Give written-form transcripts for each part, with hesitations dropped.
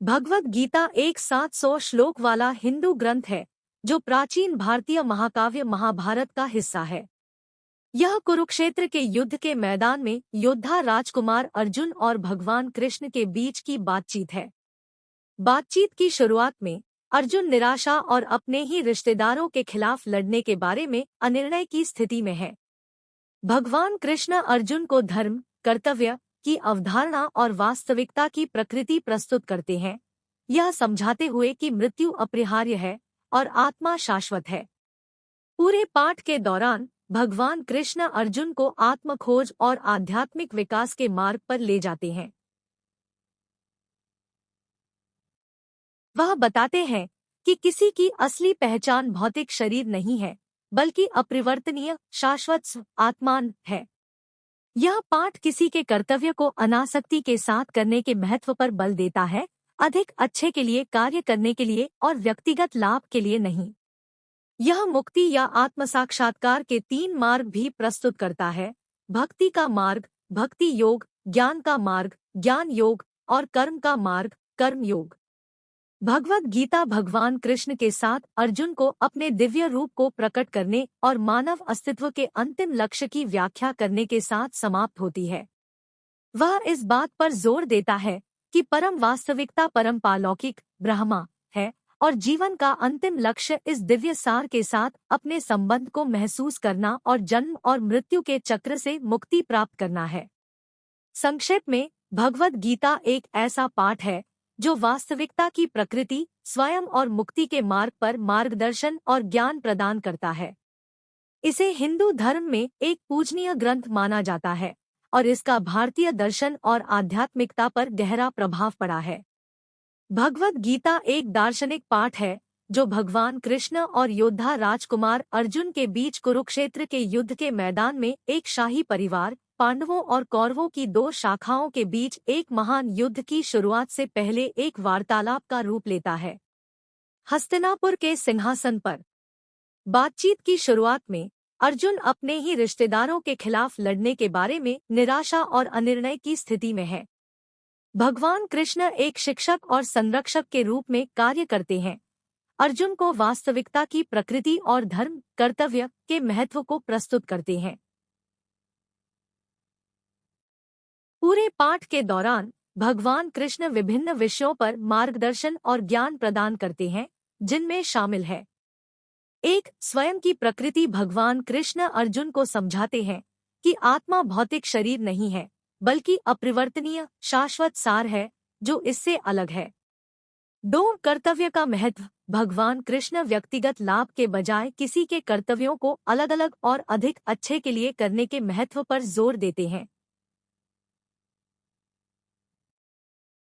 भगवद गीता एक 700 श्लोक वाला हिंदू ग्रंथ है जो प्राचीन भारतीय महाकाव्य महाभारत का हिस्सा है। यह कुरुक्षेत्र के युद्ध के मैदान में योद्धा राजकुमार अर्जुन और भगवान कृष्ण के बीच की बातचीत है। बातचीत की शुरुआत में अर्जुन निराशा और अपने ही रिश्तेदारों के खिलाफ लड़ने के बारे में अनिर्णय की स्थिति में है। भगवान कृष्ण अर्जुन को धर्म, कर्तव्य की अवधारणा और वास्तविकता की प्रकृति प्रस्तुत करते हैं, यह समझाते हुए कि मृत्यु अपरिहार्य है और आत्मा शाश्वत है। पूरे पाठ के दौरान भगवान कृष्ण अर्जुन को आत्मखोज और आध्यात्मिक विकास के मार्ग पर ले जाते हैं। वह बताते हैं कि किसी की असली पहचान भौतिक शरीर नहीं है, बल्कि अपरिवर्तनीय शाश्वत आत्मा है। यह पाठ किसी के कर्तव्य को अनासक्ति के साथ करने के महत्व पर बल देता है, अधिक अच्छे के लिए कार्य करने के लिए और व्यक्तिगत लाभ के लिए नहीं। यह मुक्ति या आत्मसाक्षात्कार के 3 मार्ग भी प्रस्तुत करता है: भक्ति का मार्ग, भक्ति योग, ज्ञान का मार्ग, ज्ञान योग और कर्म का मार्ग, कर्म योग। भगवद गीता भगवान कृष्ण के साथ अर्जुन को अपने दिव्य रूप को प्रकट करने और मानव अस्तित्व के अंतिम लक्ष्य की व्याख्या करने के साथ समाप्त होती है। वह इस बात पर जोर देता है कि परम वास्तविकता परम पालौकिक ब्रह्मा है और जीवन का अंतिम लक्ष्य इस दिव्य सार के साथ अपने संबंध को महसूस करना और जन्म और मृत्यु के चक्र से मुक्ति प्राप्त करना है। संक्षेप में, भगवद गीता एक ऐसा पाठ है जो वास्तविकता की प्रकृति, स्वयं और मुक्ति के मार्ग पर मार्गदर्शन और ज्ञान प्रदान करता है। इसे हिंदू धर्म में एक पूजनीय ग्रंथ माना जाता है और इसका भारतीय दर्शन और आध्यात्मिकता पर गहरा प्रभाव पड़ा है। भगवद गीता एक दार्शनिक पाठ है जो भगवान कृष्ण और योद्धा राजकुमार अर्जुन के बीच कुरुक्षेत्र के युद्ध के मैदान में एक शाही परिवार, पांडवों और कौरवों की 2 शाखाओं के बीच एक महान युद्ध की शुरुआत से पहले एक वार्तालाप का रूप लेता है। हस्तिनापुर के सिंहासन पर बातचीत की शुरुआत में अर्जुन अपने ही रिश्तेदारों के खिलाफ लड़ने के बारे में निराशा और अनिर्णय की स्थिति में है। भगवान कृष्ण एक शिक्षक और संरक्षक के रूप में कार्य करते हैं, अर्जुन को वास्तविकता की प्रकृति और धर्म, कर्तव्य के महत्व को प्रस्तुत करते हैं। पूरे पाठ के दौरान भगवान कृष्ण विभिन्न विषयों पर मार्गदर्शन और ज्ञान प्रदान करते हैं, जिनमें शामिल है: 1. स्वयं की प्रकृति। भगवान कृष्ण अर्जुन को समझाते हैं कि आत्मा भौतिक शरीर नहीं है, बल्कि अपरिवर्तनीय शाश्वत सार है जो इससे अलग है। 2. कर्तव्य का महत्व। भगवान कृष्ण व्यक्तिगत लाभ के बजाय किसी के कर्तव्यों को अलग अलग और अधिक अच्छे के लिए करने के महत्व पर जोर देते हैं।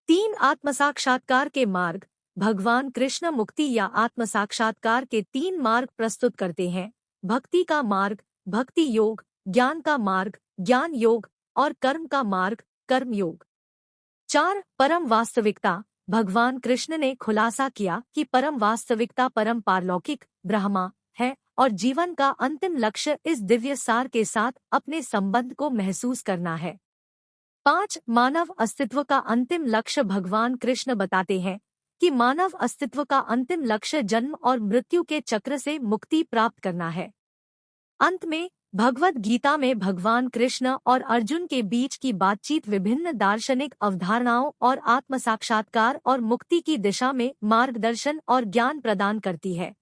3. आत्मसाक्षात्कार के मार्ग। भगवान कृष्ण मुक्ति या आत्मसाक्षात्कार के 3 मार्ग प्रस्तुत करते हैं: भक्ति का मार्ग, भक्ति योग, ज्ञान का मार्ग, ज्ञान योग और कर्म का मार्ग, कर्म योग। 4. परम वास्तविकता। भगवान कृष्ण ने खुलासा किया कि परम वास्तविकता परम पारलौकिक ब्रह्मा है और जीवन का अंतिम लक्ष्य इस दिव्य सार के साथ अपने संबंध को महसूस करना है। 5. मानव अस्तित्व का अंतिम लक्ष्य। भगवान कृष्ण बताते हैं कि मानव अस्तित्व का अंतिम लक्ष्य जन्म और मृत्यु के चक्र से मुक्ति प्राप्त करना है। अंत में भगवद गीता में भगवान कृष्ण और अर्जुन के बीच की बातचीत विभिन्न दार्शनिक अवधारणाओं और आत्मसाक्षात्कार और मुक्ति की दिशा में मार्गदर्शन और ज्ञान प्रदान करती है।